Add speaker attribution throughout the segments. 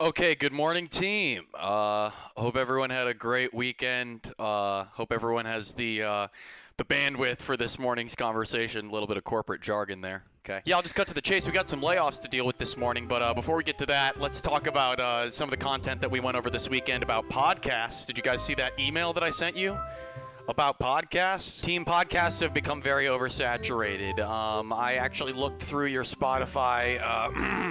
Speaker 1: Okay, good morning, team. Hope everyone had a great weekend. Hope everyone has the bandwidth for this morning's conversation. A little bit of corporate jargon there. Okay. Yeah, I'll just cut to the chase. We got some layoffs to deal with this morning, but before we get to that, let's talk about some of the content that we went over this weekend about podcasts. Did you guys see that email that I sent you? About podcasts. Team podcasts have become very oversaturated. I actually looked through your Spotify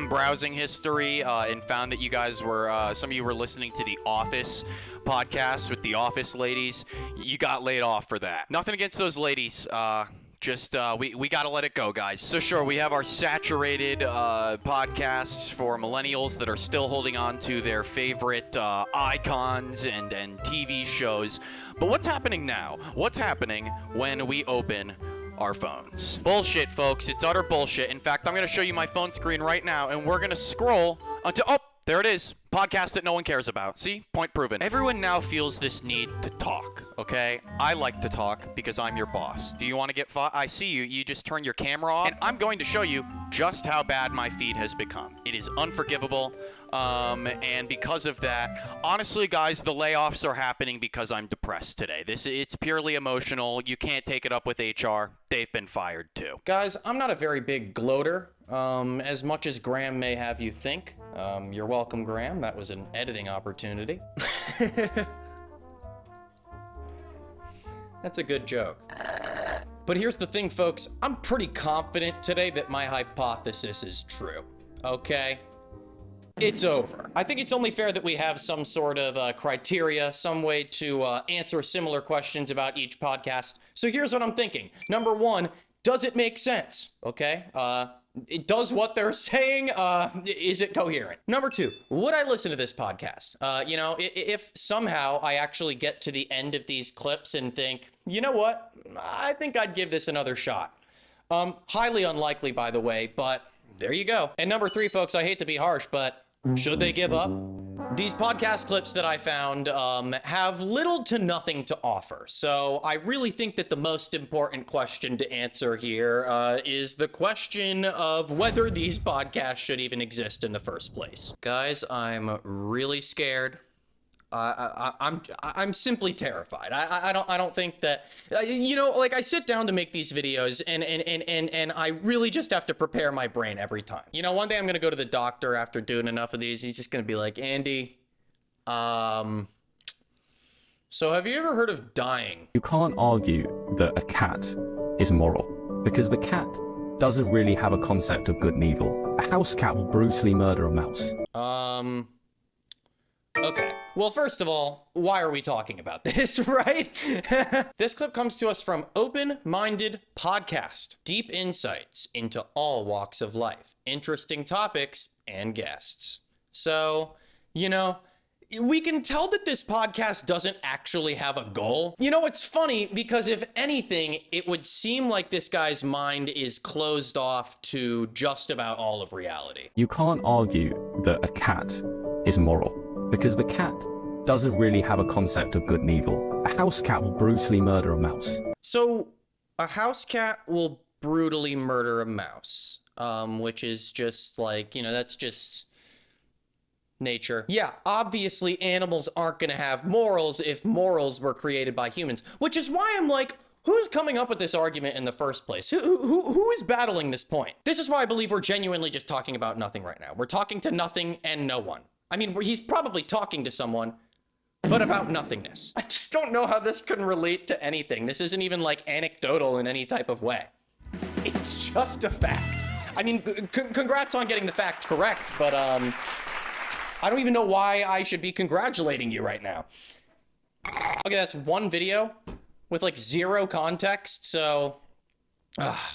Speaker 1: browsing history and found that you guys were, some of you were listening to the Office podcast with the Office ladies. You got laid off for that. Nothing against those ladies. We gotta let it go, guys. So sure, we have our saturated podcasts for millennials that are still holding on to their favorite icons and TV shows. But what's happening now? What's happening when we open our phones? Bullshit, folks. It's utter bullshit. In fact, I'm gonna show you my phone screen right now, and we're gonna scroll until there it is. Podcast that no one cares about. See? Point proven. Everyone now feels this need to talk, okay? I like to talk because I'm your boss. Do you want to get I see you. You just turn your camera off, and I'm going to show you just how bad my feed has become. It is unforgivable. And because of that, honestly, guys, the layoffs are happening because I'm depressed today. It's purely emotional. You can't take it up with HR. They've been fired too. Guys, I'm not a very big gloater, as much as Graham may have you think. You're welcome, Graham. That was an editing opportunity. That's a good joke. But here's the thing, folks. I'm pretty confident today that my hypothesis is true. Okay? It's over. I think it's only fair that we have some sort of criteria, some way to answer similar questions about each podcast. So here's what I'm thinking. Number one, does it make sense? Okay. It does what they're saying. Is it coherent? Number two, would I listen to this podcast? If somehow I actually get to the end of these clips and think, you know what? I think I'd give this another shot. Highly unlikely, by the way, but there you go. And number three, folks, I hate to be harsh, but should they give up? These podcast clips that I found have little to nothing to offer. So I really think that the most important question to answer here is the question of whether these podcasts should even exist in the first place. Guys, I'm really scared. I'm simply terrified. I don't think that, I sit down to make these videos and I really just have to prepare my brain every time. One day I'm going to go to the doctor after doing enough of these. He's just going to be like, Andy, so have you ever heard of dying?
Speaker 2: You can't argue that a cat is moral because the cat doesn't really have a concept of good and evil. A house cat will brutally murder a mouse.
Speaker 1: Okay. Well, first of all, why are we talking about this, right? This clip comes to us from Open Minded Podcast. Deep insights into all walks of life, interesting topics, and guests. So, we can tell that this podcast doesn't actually have a goal. It's funny because if anything, it would seem like this guy's mind is closed off to just about all of reality.
Speaker 2: You can't argue that a cat is moral because the cat doesn't really have a concept of good and evil. A house cat will brutally murder a mouse.
Speaker 1: So a house cat will brutally murder a mouse, which is just like, that's just nature. Yeah, obviously animals aren't going to have morals if morals were created by humans, which is why I'm like, who's coming up with this argument in the first place? Who is battling this point? This is why I believe we're genuinely just talking about nothing right now. We're talking to nothing and no one. I mean, he's probably talking to someone, but about nothingness. I just don't know how this can relate to anything. This isn't even like anecdotal in any type of way. It's just a fact. I mean, congrats on getting the fact correct, but I don't even know why I should be congratulating you right now. Okay, that's one video with like zero context, so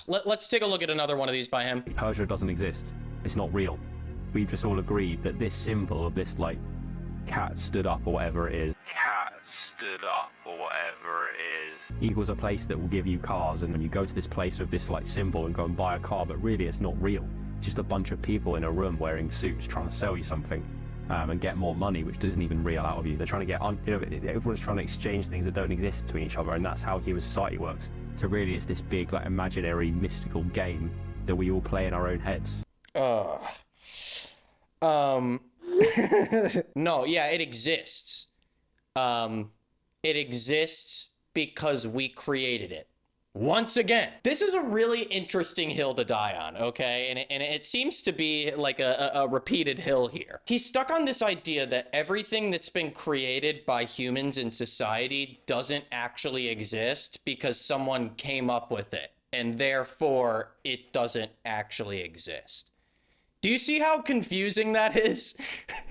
Speaker 1: let's take a look at another one of these by him.
Speaker 2: Persia doesn't exist. It's not real. We've just all agreed that this symbol of this, cat stood up or whatever it is.
Speaker 3: Cat stood up or whatever it is.
Speaker 2: Equals a place that will give you cars, and when you go to this place with this, symbol and go and buy a car, but really it's not real. It's just a bunch of people in a room wearing suits trying to sell you something. And get more money, which isn't even real out of you. They're trying to get everyone's trying to exchange things that don't exist between each other, and that's how human society works. So really it's this big, imaginary, mystical game that we all play in our own heads.
Speaker 4: No, yeah, it exists. It exists because we created it. Once again, this is a really interesting hill to die on, okay? And it seems to be like a repeated hill here. He's stuck on this idea that everything that's been created by humans in society doesn't actually exist because someone came up with it, and therefore it doesn't actually exist. Do you see how confusing that is?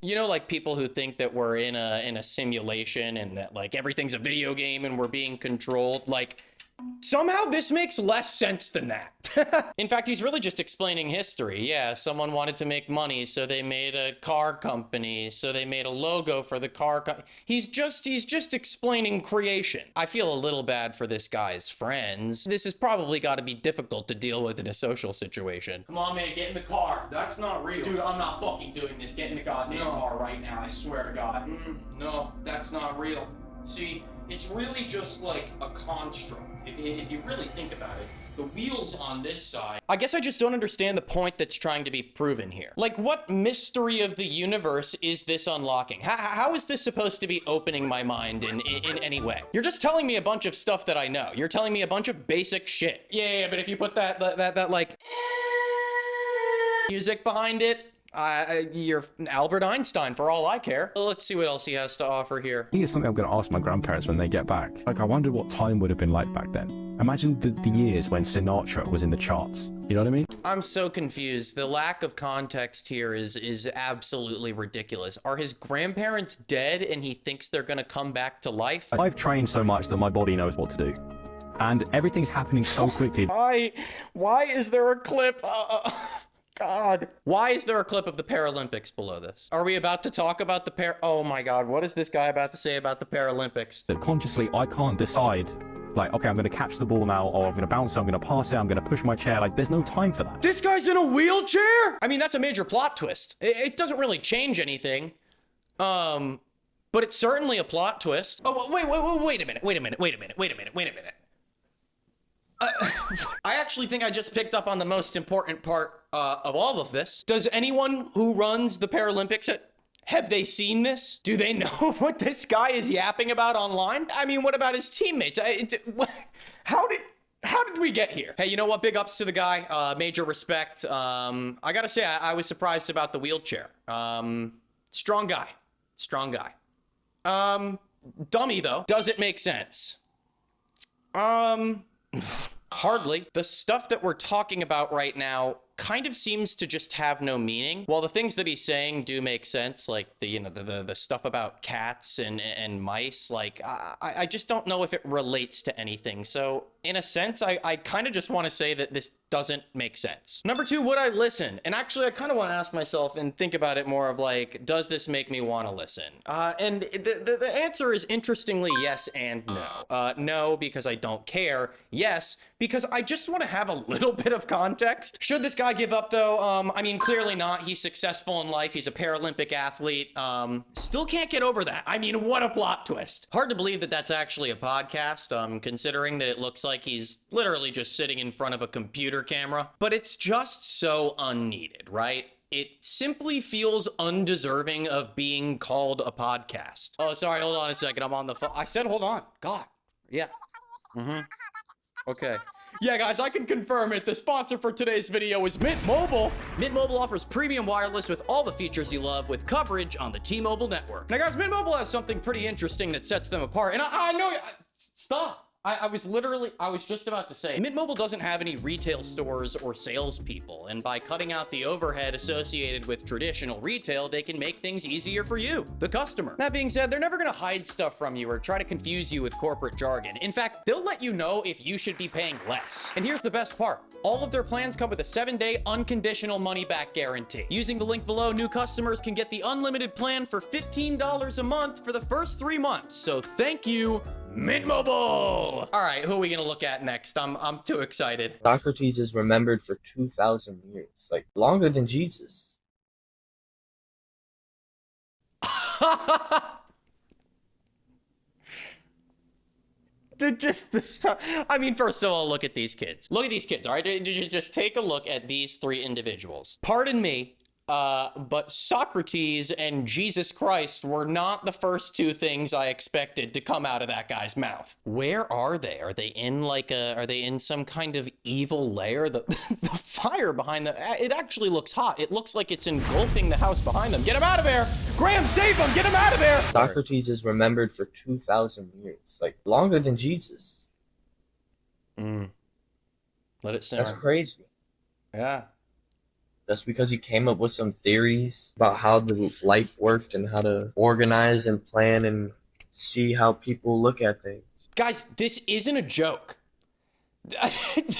Speaker 4: You know, like people who think that we're in a simulation and that like everything's a video game and we're being controlled, like somehow this makes less sense than that. In fact, he's really just explaining history. Yeah, someone wanted to make money, so they made a car company, so they made a logo for the car company. He's just explaining creation. I feel a little bad for this guy's friends. This has probably got to be difficult to deal with in a social situation. Come on, man, get in the car. That's not real. Dude, I'm not fucking doing this. Get in the goddamn car right now, I swear to God. No, that's not real. See, it's really just like a construct. If you really think about it, the wheels on this side... I guess I just don't understand the point that's trying to be proven here. Like, what mystery of the universe is this unlocking? How is this supposed to be opening my mind in any way? You're just telling me a bunch of stuff that I know. You're telling me a bunch of basic shit. Yeah, but if you put that like... music behind it... you're Albert Einstein for all I care. Let's see what else he has to offer here.
Speaker 2: I think it's something I'm going to ask my grandparents when they get back. Like, I wonder what time would have been like back then. Imagine the years when Sinatra was in the charts. You know what I mean?
Speaker 4: I'm so confused. The lack of context here is absolutely ridiculous. Are his grandparents dead and he thinks they're going to come back to life?
Speaker 2: I've trained so much that my body knows what to do. And everything's happening so quickly.
Speaker 4: Why is there a clip? God. Why is there a clip of the Paralympics below this? Are we about to talk about the oh my God, what is this guy about to say about the Paralympics?
Speaker 2: That consciously, I can't decide, like, okay, I'm going to catch the ball now, or I'm going to bounce it, I'm going to pass it, I'm going to push my chair. Like, there's no time for that.
Speaker 4: This guy's in a wheelchair? I mean, that's a major plot twist. It doesn't really change anything. But it's certainly a plot twist. Oh, wait a minute. I actually think I just picked up on the most important part of all of this. Does anyone who runs the Paralympics, have they seen this? Do they know what this guy is yapping about online? I mean, what about his teammates? How did we get here? Hey, you know what? Big ups to the guy. Major respect. I gotta say, I was surprised about the wheelchair. Strong guy. Dummy though. Does it make sense? Hardly. The stuff that we're talking about right now kind of seems to just have no meaning. While the things that he's saying do make sense, like the stuff about cats and mice, like I just don't know if it relates to anything. So in a sense, I kind of just want to say that this doesn't make sense. Number two, would I listen? And actually, I kind of want to ask myself and think about it more of like, does this make me want to listen? And the answer is interestingly yes and no. No, because I don't care. Yes, because I just want to have a little bit of context. Should this guy give up though? I mean, clearly not. He's successful in life. He's a Paralympic athlete. Still can't get over that. I mean, what a plot twist. Hard to believe that that's actually a podcast, considering that it looks like he's literally just sitting in front of a computer camera. But it's just so unneeded, right? It simply feels undeserving of being called a podcast. Oh, sorry, hold on a second. I'm on the phone. I said hold on. God. Yeah. Okay. Yeah, guys, I can confirm it. The sponsor for today's video is Mint Mobile. Mint Mobile offers premium wireless with all the features you love with coverage on the T-Mobile network. Now, guys, Mint Mobile has something pretty interesting that sets them apart. And I know... Stop. I was just about to say, Mint Mobile doesn't have any retail stores or salespeople, and by cutting out the overhead associated with traditional retail, they can make things easier for you, the customer. That being said, they're never gonna hide stuff from you or try to confuse you with corporate jargon. In fact, they'll let you know if you should be paying less. And here's the best part. All of their plans come with a 7-day unconditional money-back guarantee. Using the link below, new customers can get the unlimited plan for $15 a month for the first 3 months. So thank you, Mint Mobile! All right, who are we gonna look at next? I'm too excited.
Speaker 5: Socrates is remembered for 2,000 years, like longer than Jesus.
Speaker 4: I mean, first of all, look at these kids. Look at these kids, all right? Just take a look at these three individuals. Pardon me, but Socrates and Jesus Christ were not the first two things I expected to come out of that guy's mouth. Where are they? Are they in are they in some kind of evil lair? The fire behind it actually looks hot. It looks like it's engulfing the house behind them. Get him out of there! Graham, save him! Get him out of there!
Speaker 5: Socrates is remembered for 2,000 years, like longer than Jesus.
Speaker 4: Let it simmer.
Speaker 5: That's crazy.
Speaker 4: Yeah.
Speaker 5: That's because he came up with some theories about how the life worked and how to organize and plan and see how people look at things.
Speaker 4: Guys, this isn't a joke.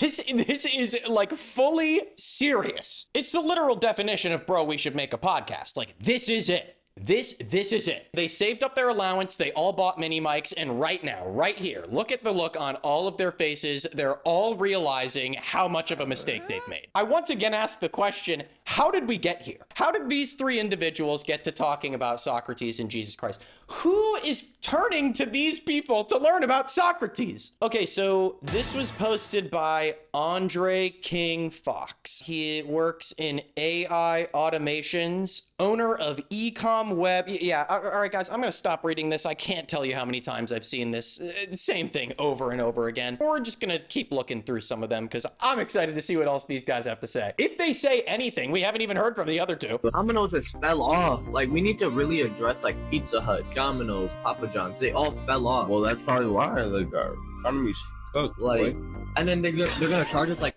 Speaker 4: This is like fully serious. It's the literal definition of, bro, we should make a podcast. Like, this is it. This is it. They saved up their allowance. They all bought mini mics. And right now, right here, look at the look on all of their faces. They're all realizing how much of a mistake they've made. I once again ask the question, how did we get here? How did these three individuals get to talking about Socrates and Jesus Christ? Who is turning to these people to learn about Socrates? Okay, so this was posted by Andre King Fox. He works in AI automations, owner of Ecom Web. Yeah, all right, guys, I'm going to stop reading this. I can't tell you how many times I've seen this same thing over and over again. We're just going to keep looking through some of them because I'm excited to see what else these guys have to say. If they say anything, we haven't even heard from the other two.
Speaker 6: Domino's has fell off. Like, we need to really address, like, Pizza Hut, Domino's, Papa John's. They all fell off.
Speaker 7: Well, that's probably why the economy's cooked.
Speaker 6: Like, and then they're gonna charge us, like...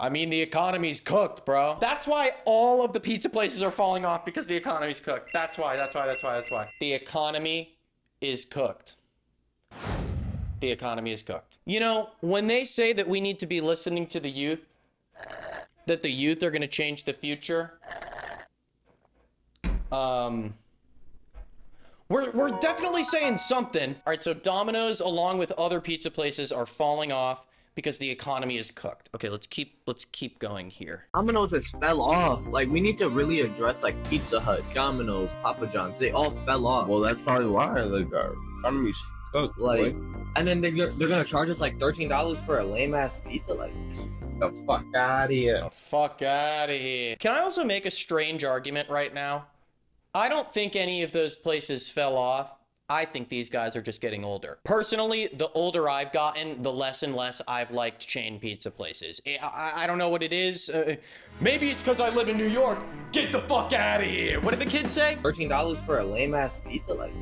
Speaker 4: I mean, the economy's cooked, bro. That's why all of the pizza places are falling off, because the economy's cooked. That's why. The economy is cooked. The economy is cooked. You know, when they say that we need to be listening to the youth, that the youth are going to change the future, we're definitely saying something. All right, so Domino's, along with other pizza places, are falling off because the economy is cooked. Okay, let's keep going here.
Speaker 6: Domino's has fell off. Like, we need to really address, like, Pizza Hut, Domino's, Papa John's. They all fell off.
Speaker 7: Well, that's probably why the economy's cooked.
Speaker 6: Like, and then they're gonna charge us, like, $13 for a lame-ass pizza. Like,
Speaker 5: The fuck out of here.
Speaker 4: The fuck out of here. Can I also make a strange argument right now? I don't think any of those places fell off. I think these guys are just getting older. Personally, the older I've gotten, the less and less I've liked chain pizza places. I don't know what it is. Maybe it's because I live in New York. Get the fuck out of here. What did the kids say?
Speaker 6: $13 for a lame-ass pizza. Like,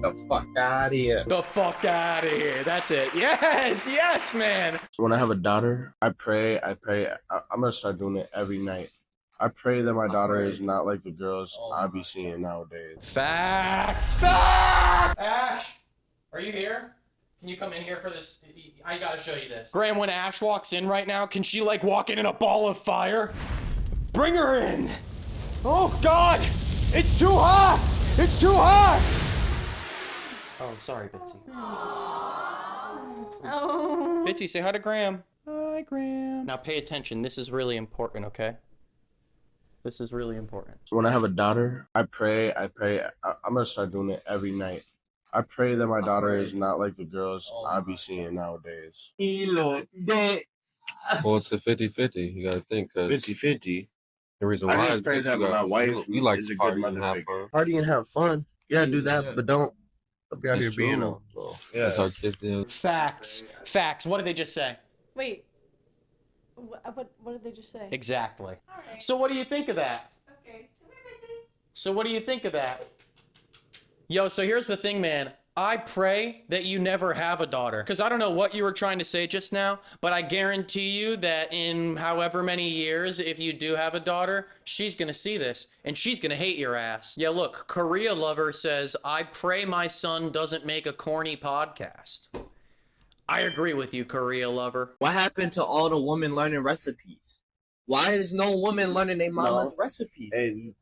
Speaker 5: The fuck out of here.
Speaker 4: The fuck out of here. That's it. Yes, man.
Speaker 7: So when I have a daughter, I pray. I'm gonna start doing it every night. I pray that my daughter is not like the girls I be seeing nowadays.
Speaker 4: Facts. Ash, are you here? Can you come in here for this? I gotta show you this. Graham, when Ash walks in right now, can she like walk in a ball of fire? Bring her in. Oh God, it's too hot. It's too hot. Oh, sorry, Bitsy.
Speaker 8: Oh.
Speaker 4: Bitsy, say hi to Graham. Hi, Graham. Now pay attention. This is really important, okay? This is really important.
Speaker 7: So when I have a daughter, I pray. I'm gonna start doing it every night. I pray that my daughter is not like the girls I be seeing nowadays.
Speaker 9: Well, it's a 50-50. You gotta think, cause
Speaker 7: 50-50.
Speaker 9: the reason
Speaker 7: I
Speaker 9: why
Speaker 7: just
Speaker 9: is
Speaker 7: pray
Speaker 9: because
Speaker 7: that my wife
Speaker 9: you like
Speaker 7: is
Speaker 9: to
Speaker 7: a good
Speaker 9: party
Speaker 7: mother
Speaker 9: and have
Speaker 7: figure.
Speaker 9: fun.
Speaker 5: Party and have fun. Yeah, do that, but don't be out here
Speaker 9: It's
Speaker 5: being
Speaker 9: true.
Speaker 5: a...
Speaker 7: Yeah.
Speaker 9: That's how kids do.
Speaker 4: Facts. What did they just say?
Speaker 8: Wait. What did they just say?
Speaker 4: Exactly.
Speaker 8: Alright.
Speaker 4: So what do you think of that?
Speaker 8: Okay. Come here, Bitsy.
Speaker 4: So what do you think of that? Yo, so here's the thing, man. I pray that you never have a daughter. Because I don't know what you were trying to say just now, but I guarantee you that in however many years, if you do have a daughter, she's going to see this, and she's going to hate your ass. Yeah, look, Korea Lover says, I pray my son doesn't make a corny podcast. I agree with you, Korea Lover.
Speaker 6: what happened to all the women learning recipes? Why is no woman learning their mama's recipes?
Speaker 7: And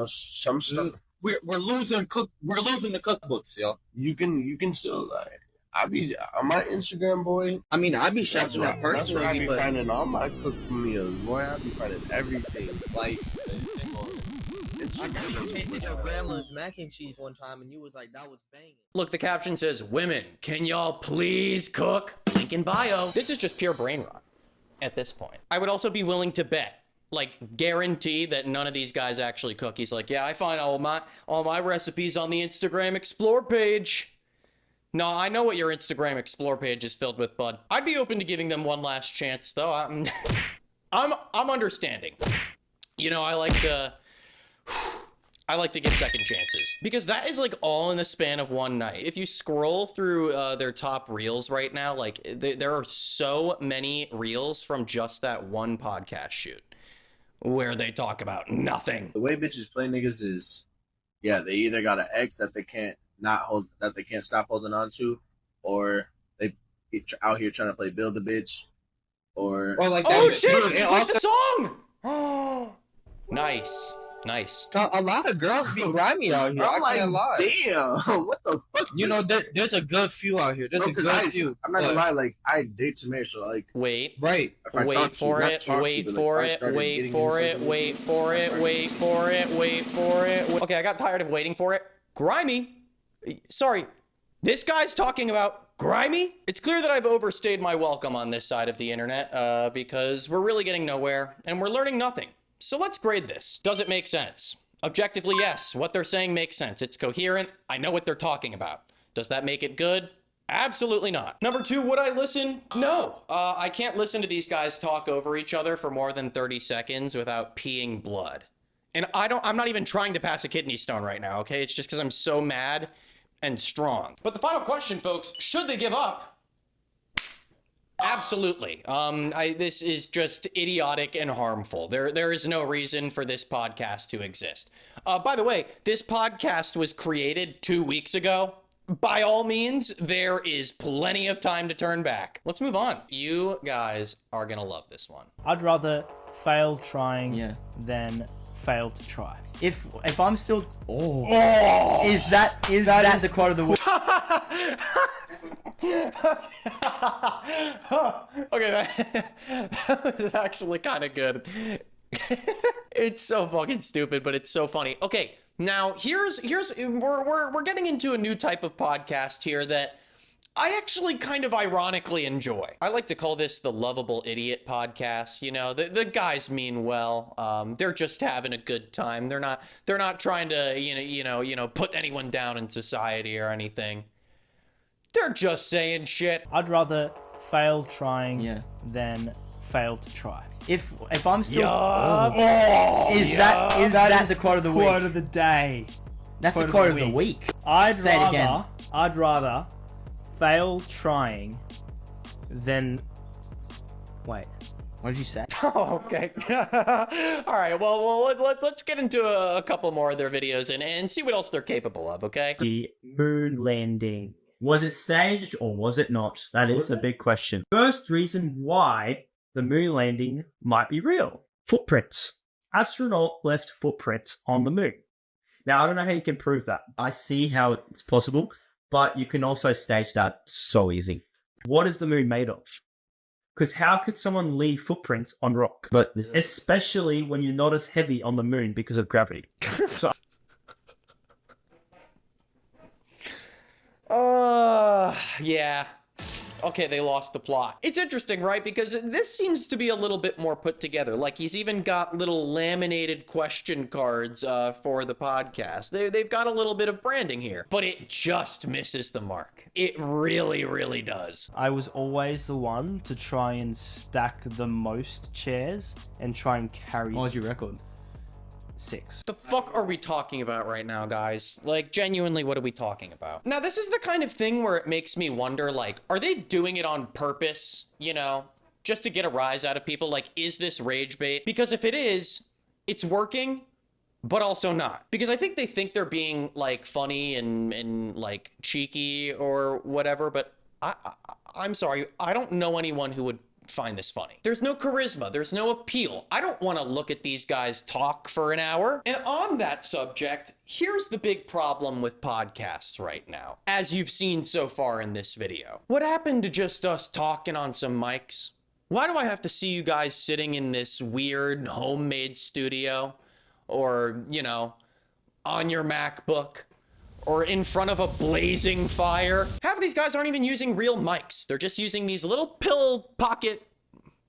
Speaker 7: some stuff
Speaker 6: We're losing the cookbooks, yo.
Speaker 7: you can still like. I be on my Instagram, boy.
Speaker 6: I mean, I be chefing that
Speaker 7: That's where I
Speaker 6: personally,
Speaker 7: be
Speaker 6: but
Speaker 7: finding all my cooked meals, boy. I be finding everything.
Speaker 6: like,
Speaker 7: It's
Speaker 6: I got you tasted your grandma's mac and cheese one time, and you was like, that was banging.
Speaker 4: Look, the caption says, women, can y'all please cook? Link in bio. This is just pure brain rot. at this point. I would also be willing to bet, like guarantee that none of these guys actually cook. He's like, yeah, I find all my recipes on the Instagram Explore page. No, I know what your Instagram Explore page is filled with, bud. I'd be open to giving them one last chance, though. I'm understanding. You know, I like to give second chances because that is like all in the span of one night. If you scroll through their top reels right now, like there are so many reels from just that one podcast shoot where they talk about nothing.
Speaker 7: The way bitches play niggas is, yeah, they either got an ex that they can't stop holding on to, or they out here trying to play build a bitch, or
Speaker 10: like
Speaker 4: oh
Speaker 10: that.
Speaker 4: shit!
Speaker 10: Dude,
Speaker 4: Like the song. Nice.
Speaker 10: A lot of girls be grimy out here.
Speaker 7: I'm
Speaker 10: I can't lie.
Speaker 7: damn, what the fuck?
Speaker 10: You know, there's a good few out here. There's a good few.
Speaker 7: I'm not gonna lie, like I date Tamir, so like
Speaker 4: wait.
Speaker 10: Right.
Speaker 7: if I
Speaker 4: Wait
Speaker 7: talk to
Speaker 4: for
Speaker 7: you,
Speaker 4: it,
Speaker 7: not talk to you,
Speaker 4: wait
Speaker 7: but,
Speaker 4: for
Speaker 7: like, if I
Speaker 4: it,
Speaker 7: started
Speaker 4: wait
Speaker 7: getting
Speaker 4: for
Speaker 7: into
Speaker 4: it,
Speaker 7: something,
Speaker 4: wait for
Speaker 7: I
Speaker 4: it,
Speaker 7: started
Speaker 4: wait
Speaker 7: getting
Speaker 4: for it, wait for it. Okay, I got tired of waiting for it. Grimy. Sorry, this guy's talking about grimy? It's clear that I've overstayed my welcome on this side of the internet because we're really getting nowhere and we're learning nothing. So let's grade this. Does it make sense? Objectively, yes. What they're saying makes sense. It's coherent. I know what they're talking about. Does that make it good? Absolutely not. Number two, would I listen? No. I can't listen to these guys talk over each other for more than 30 seconds without peeing blood. And I'm not even trying to pass a kidney stone right now, okay? It's just because I'm so mad and strong. But the final question, folks, should they give up? Absolutely. This is just idiotic and harmful. There is no reason for this podcast to exist. By the way, this podcast was created 2 weeks ago. By all means, there is plenty of time to turn back. Let's move on. You guys are gonna love this one.
Speaker 11: I'd rather fail trying than fail to try.
Speaker 12: If I'm still is that the quote of the week?
Speaker 4: Okay, that was actually kind of good. It's so fucking stupid, but it's so funny. Okay, now here's we're getting into a new type of podcast here that I actually kind of ironically enjoy. I like to call this the Lovable Idiot podcast. You know, the guys mean well. They're just having a good time. They're not trying to put anyone down in society or anything. They're just saying shit.
Speaker 11: I'd rather fail trying than fail to try.
Speaker 12: If I'm still
Speaker 11: is
Speaker 12: that the quote of the week?
Speaker 11: Quote of the day.
Speaker 12: That's the quote of the week.
Speaker 11: I'd
Speaker 12: Say it again.
Speaker 11: rather fail trying than wait.
Speaker 12: What did you say?
Speaker 4: Oh, okay. All right. Well, let's get into a couple more of their videos and see what else they're capable of. Okay.
Speaker 11: The moon landing.
Speaker 13: Was it staged or was it not? That is a big question. First reason why the moon landing might be real. Footprints. Astronaut left footprints on the moon. Now, I don't know how you can prove that. I see how it's possible, but you can also stage that so easy. What is the moon made of? Because how could someone leave footprints on rock? But especially when you're not as heavy on the moon because of gravity. So
Speaker 4: yeah. Okay, they lost the plot. It's interesting, right? Because this seems to be a little bit more put together. Like, he's even got little laminated question cards for the podcast. They've got a little bit of branding here, but it just misses the mark. It really, really does.
Speaker 11: I was always the one to try and stack the most chairs and try and carry.
Speaker 12: What was your record?
Speaker 11: 6.
Speaker 4: The fuck are we talking about right now, guys? Like, genuinely, what are we talking about? Now, this is the kind of thing where it makes me wonder, like, are they doing it on purpose, you know, just to get a rise out of people? Like, is this rage bait? Because if it is, it's working, but also not. Because I think they think they're being, like, funny and like, cheeky or whatever, but I'm sorry, I don't know anyone who would find this funny. There's no charisma. There's no appeal. I don't want to look at these guys talk for an hour. And on that subject, here's the big problem with podcasts right now, as you've seen so far in this video. What happened to just us talking on some mics? Why do I have to see you guys sitting in this weird homemade studio or, you know, on your MacBook? Or in front of a blazing fire. Half of these guys aren't even using real mics. They're just using these little pill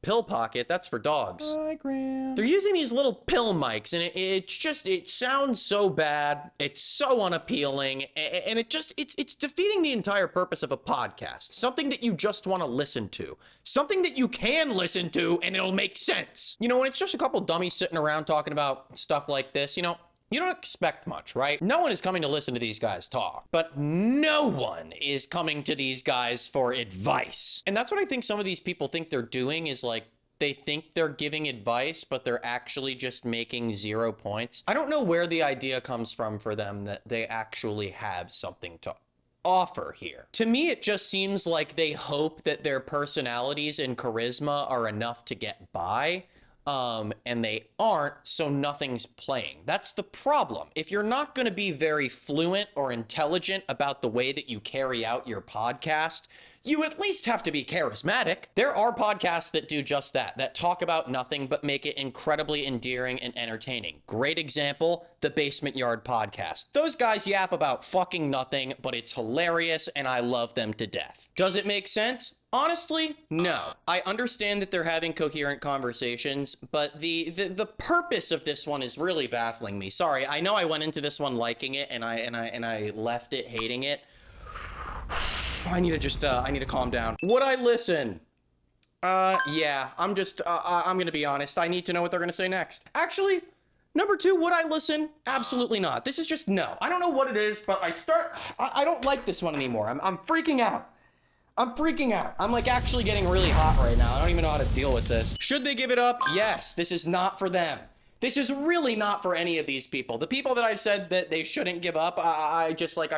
Speaker 4: pill pocket. That's for dogs.
Speaker 1: Hi, Graham.
Speaker 4: They're using these little pill mics, and it sounds so bad. It's so unappealing, and it's defeating the entire purpose of a podcast. Something that you just want to listen to. Something that you can listen to, and it'll make sense. You know, when it's just a couple dummies sitting around talking about stuff like this, you know, you don't expect much, right? No one is coming to listen to these guys talk, but no one is coming to these guys for advice. And that's what I think some of these people think they're doing is like, they think they're giving advice, but they're actually just making 0 points. I don't know where the idea comes from for them that they actually have something to offer here. To me, it just seems like they hope that their personalities and charisma are enough to get by. And they aren't, so nothing's playing. That's the problem. If you're not going to be very fluent or intelligent about the way that you carry out your podcast, you at least have to be charismatic. There are podcasts that do just that, that talk about nothing but make it incredibly endearing and entertaining. Great example, the Basement Yard Podcast. Those guys yap about fucking nothing, but it's hilarious and I love them to death. Does it make sense? Honestly, no. I understand that they're having coherent conversations, but the purpose of this one is really baffling me. Sorry, I know I went into this one liking it and I left it hating it. I need to calm down. Would I listen? Yeah, I'm gonna be honest. I need to know what they're gonna say next. Actually, number 2, would I listen? Absolutely not. This is just no. I don't know what it is, but I don't like this one anymore. I'm freaking out. I'm freaking out. I'm like actually getting really hot right now. I don't even know how to deal with this. Should they give it up? Yes, this is not for them. This is really not for any of these people. The people that I've said that they shouldn't give up, I've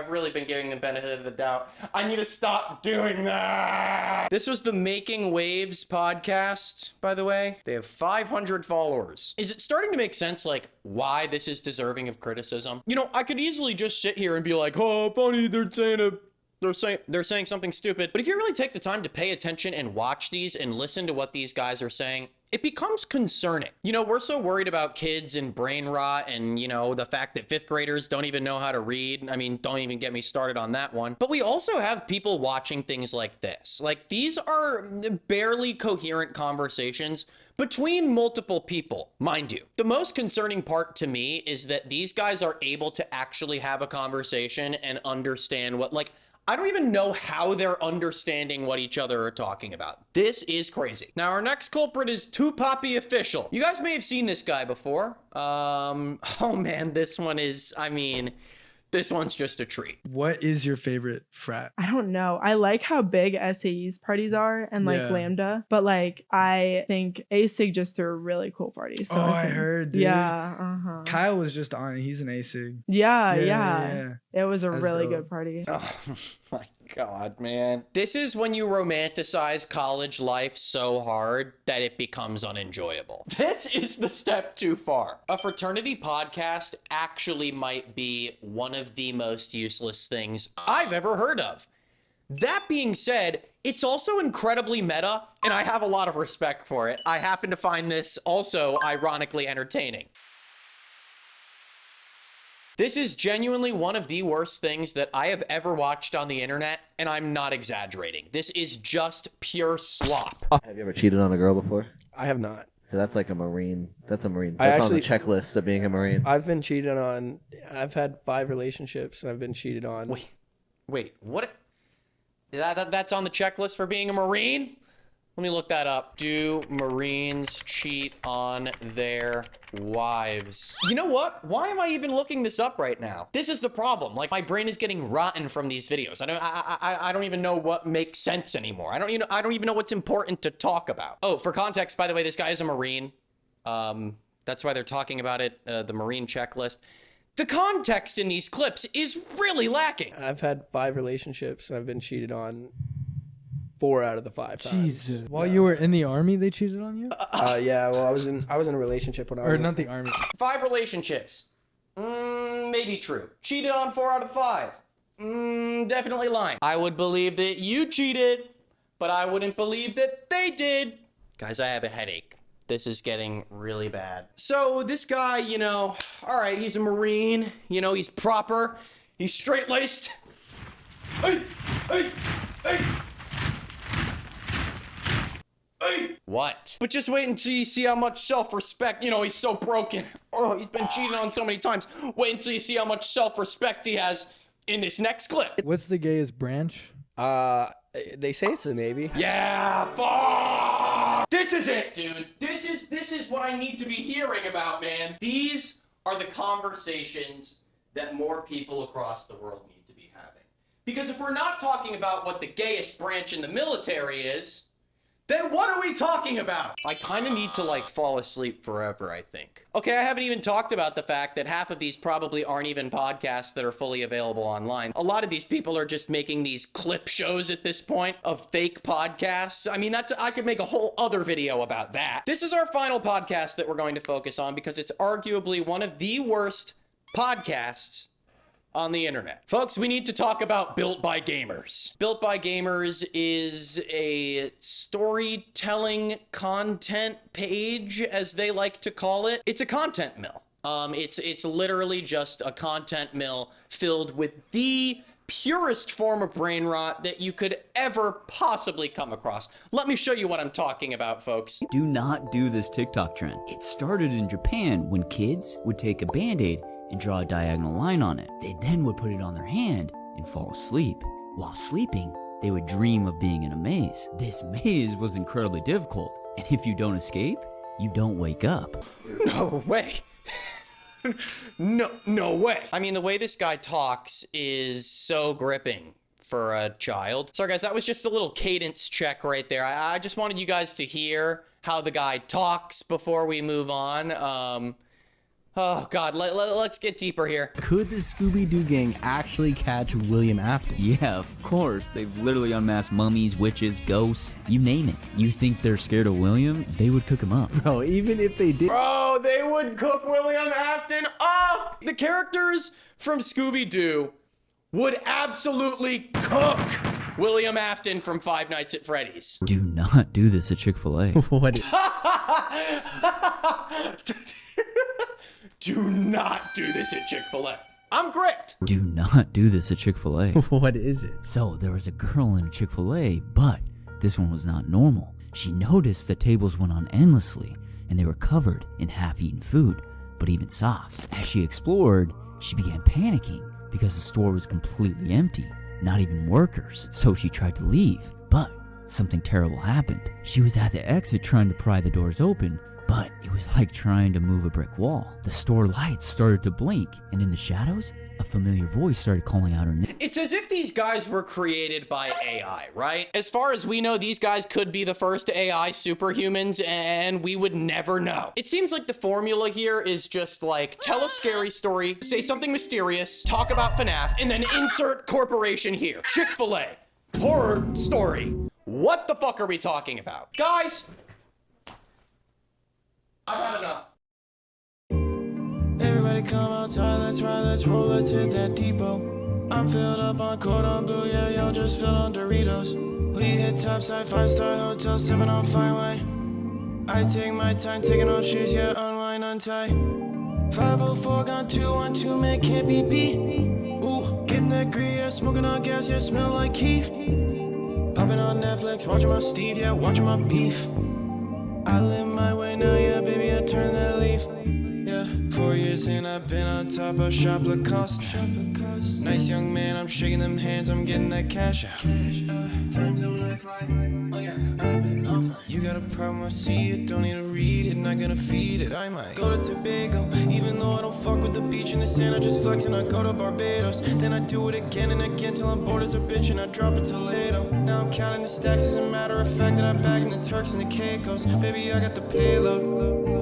Speaker 4: really been giving them benefit of the doubt. I need to stop doing that. This was the Making Waves podcast, by the way. They have 500 followers. Is it starting to make sense, like, why this is deserving of criticism? You know, I could easily just sit here and be like, oh, funny, they're saying something stupid. But if you really take the time to pay attention and watch these and listen to what these guys are saying, it becomes concerning. You know, we're so worried about kids and brain rot and, you know, the fact that 5th graders don't even know how to read. I mean, don't even get me started on that one. But we also have people watching things like this. Like, these are barely coherent conversations between multiple people, mind you. The most concerning part to me is that these guys are able to actually have a conversation and understand what, like, I don't even know how they're understanding what each other are talking about. This is crazy. Now, our next culprit is Too Poppy Official. You guys may have seen this guy before. Oh man, this one is, I mean, this one's just a treat.
Speaker 14: What is your favorite frat?
Speaker 8: I don't know. I like how big SAE's parties are and like Lambda, but like I think ASIG just threw a really cool party. So
Speaker 14: I heard, dude.
Speaker 8: Yeah.
Speaker 14: Kyle was just on it. He's an ASIG.
Speaker 8: Yeah. It was a really
Speaker 14: dope.
Speaker 8: good party.
Speaker 4: Oh my God, man. This is when you romanticize college life so hard that it becomes unenjoyable. This is the step too far. A fraternity podcast actually might be one of the most useless things I've ever heard of. That being said, it's also incredibly meta, and I have a lot of respect for it. I happen to find this also ironically entertaining. This is genuinely one of the worst things that I have ever watched on the internet, and I'm not exaggerating. This is just pure slop.
Speaker 15: Have you ever cheated on a girl before?
Speaker 16: I have not.
Speaker 15: That's like a Marine. That's a Marine. That's on the checklist of being a Marine.
Speaker 16: I've been cheated on. I've had 5 relationships, and I've been cheated on.
Speaker 4: Wait, what? That's on the checklist for being a Marine? Let me look that up. Do Marines cheat on their wives? You know what? Why am I even looking this up right now? This is the problem. Like, my brain is getting rotten from these videos. I don't even know what makes sense anymore. I don't even know what's important to talk about. Oh, for context, by the way, this guy is a Marine. That's why they're talking about it, the Marine checklist. The context in these clips is really lacking.
Speaker 16: I've had 5 relationships, and I've been cheated on 4 out of the 5 times.
Speaker 14: Jesus. While you were in the army, they cheated on you?
Speaker 16: Yeah, well, I was in a relationship when I was...
Speaker 14: Or not the army.
Speaker 4: 5 relationships. Maybe true. Cheated on 4 out of 5. Definitely lying. I would believe that you cheated, but I wouldn't believe that they did. Guys, I have a headache. This is getting really bad. So this guy, you know, all right, he's a Marine. You know, he's proper. He's straight-laced. Hey! What? But just wait until you see how much self-respect, you know, he's so broken. Oh, he's been cheated on so many times. Wait until you see how much self-respect he has in this next clip.
Speaker 14: What's the gayest branch?
Speaker 16: They say it's the Navy.
Speaker 4: Yeah, fuck! This is it, dude. This is what I need to be hearing about, man. These are the conversations that more people across the world need to be having. Because if we're not talking about what the gayest branch in the military is, then what are we talking about? I kind of need to like fall asleep forever, I think. Okay, I haven't even talked about the fact that half of these probably aren't even podcasts that are fully available online. A lot of these people are just making these clip shows at this point of fake podcasts. I mean, I could make a whole other video about that. This is our final podcast that we're going to focus on because it's arguably one of the worst podcasts on the internet. Folks, we need to talk about Built by Gamers. Built by Gamers is a storytelling content page, as they like to call it. It's a content mill. It's literally just a content mill filled with the purest form of brain rot that you could ever possibly come across. Let me show you what I'm talking about, folks.
Speaker 17: Do not do this TikTok trend. It started in Japan when kids would take a Band-Aid and draw a diagonal line on it. They then would put it on their hand and fall asleep. While sleeping, they would dream of being in a maze. This maze was incredibly difficult, and if you don't escape, you don't wake up.
Speaker 4: No way. No way. I mean, the way this guy talks is so gripping for a child. Sorry guys, that was just a little cadence check right there. I just wanted you guys to hear how the guy talks before we move on. Oh God, let's get deeper here.
Speaker 17: Could the Scooby-Doo gang actually catch William Afton? Yeah, of course. They've literally unmasked mummies, witches, ghosts, you name it. You think they're scared of William? They would cook him up. Bro, even if they did.
Speaker 4: Bro, they would cook William Afton up! The characters from Scooby-Doo would absolutely cook William Afton from Five Nights at Freddy's.
Speaker 17: Do not do this at Chick-fil-A. What?
Speaker 4: Do not do this at Chick-fil-A. I'm gripped.
Speaker 17: Do not do this at Chick-fil-A. What is it? So, there was a girl in a Chick-fil-A, but this one was not normal. She noticed that tables went on endlessly, and they were covered in half-eaten food, but even sauce. As she explored, she began panicking because the store was completely empty, not even workers. So she tried to leave, but something terrible happened. She was at the exit trying to pry the doors open, but it was like trying to move a brick wall. The store lights started to blink, and in the shadows, a familiar voice started calling out her name.
Speaker 4: It's as if these guys were created by AI, right? As far as we know, these guys could be the first AI superhumans, and we would never know. It seems like the formula here is just like, tell a scary story, say something mysterious, talk about FNAF, and then insert corporation here. Chick-fil-A. Horror story. What the fuck are we talking about? Guys, I've had enough.
Speaker 18: Everybody come outside, let's ride, let's roll, let's hit that depot. I'm filled up on cordon bleu, yeah, yo, just fill on Doritos. We hit topside, 5-star hotel, 7 on fine wine. I take my time, taking off shoes, yeah, unwind, untie. 504 gun 212, man, can't be beat. Ooh, getting that green, yeah, smoking on gas, yeah, smell like Keith. Popping on Netflix, watching my Steve, yeah, watching my beef. I live my way now, yeah, baby, I turn that leaf. Yeah, 4 years in, I've been on top of Shop Lacoste. Nice young man, I'm shaking them hands, I'm getting that cash out. Time zone, I fly. Oh yeah, I've been offline. You got a problem, I see it, don't need to read it, not gonna feed it. I might go to Tobago, even though I don't fuck with the beach and the sand. I just flex and I go to Barbados. Then I do it again and again till I'm bored as a bitch and I drop it to Toledo. Now I'm counting the stacks as a matter of fact that I bagged the Turks and the Caicos. Baby, I got the payload.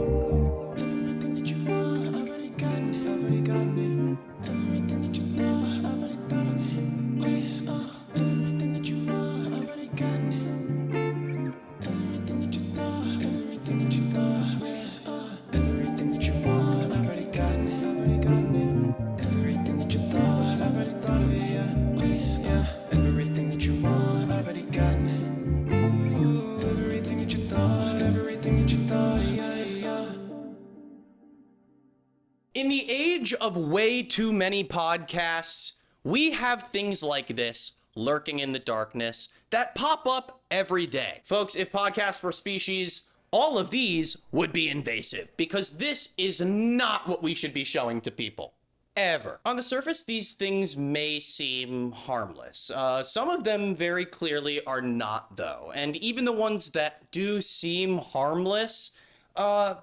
Speaker 4: In the age of way too many podcasts, we have things like this lurking in the darkness that pop up every day. Folks, if podcasts were species, all of these would be invasive because this is not what we should be showing to people. Ever. On the surface, these things may seem harmless. Some of them very clearly are not, though. And even the ones that do seem harmless,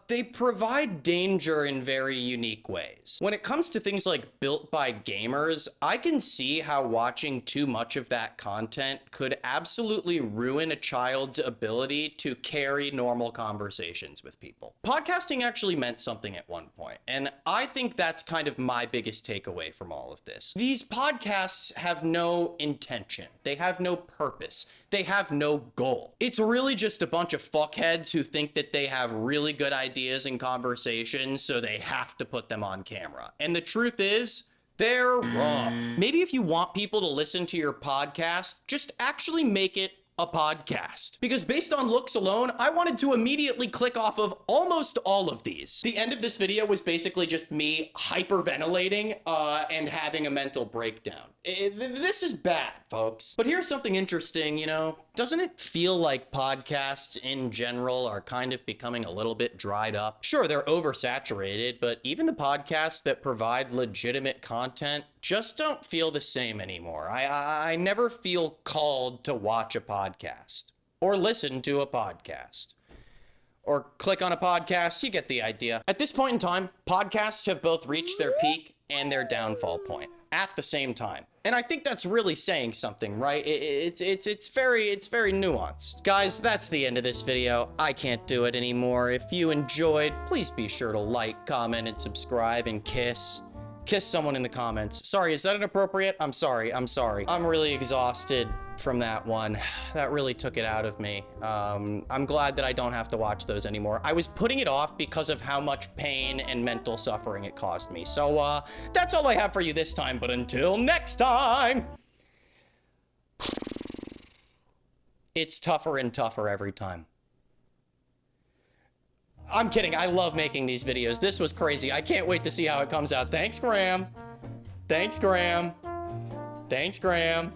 Speaker 4: they provide danger in very unique ways. When it comes to things like built by gamers, I can see how watching too much of that content could absolutely ruin a child's ability to carry normal conversations with people. Podcasting actually meant something at one point, and I think that's kind of my biggest takeaway from all of this. These podcasts have no intention. They have no purpose. They have no goal. It's really just a bunch of fuckheads who think that they have really good ideas and conversations, so they have to put them on camera. And the truth is, they're wrong. Maybe if you want people to listen to your podcast, just actually make it a podcast. Because based on looks alone, I wanted to immediately click off of almost all of these. The end of this video was basically just me hyperventilating and having a mental breakdown. This is bad, folks. But here's something interesting, you know, doesn't it feel like podcasts in general are kind of becoming a little bit dried up? Sure, they're oversaturated, but even the podcasts that provide legitimate content just don't feel the same anymore. I never feel called to watch a podcast or listen to a podcast or click on a podcast. You get the idea. At this point in time, podcasts have both reached their peak and their downfall point at the same time. And I think that's really saying something, right? It's very nuanced. Guys, that's the end of this video. I can't do it anymore. If you enjoyed, please be sure to like, comment, and subscribe, and kiss someone in the comments. Sorry, is that inappropriate? I'm sorry. I'm really exhausted from that one. That really took it out of me. I'm glad that I don't have to watch those anymore. I was putting it off because of how much pain and mental suffering it caused me. So, that's all I have for you this time, but until next time, it's tougher and tougher every time. I'm kidding. I love making these videos. This was crazy. I can't wait to see how it comes out. Thanks, Graham. Thanks, Graham. Thanks, Graham.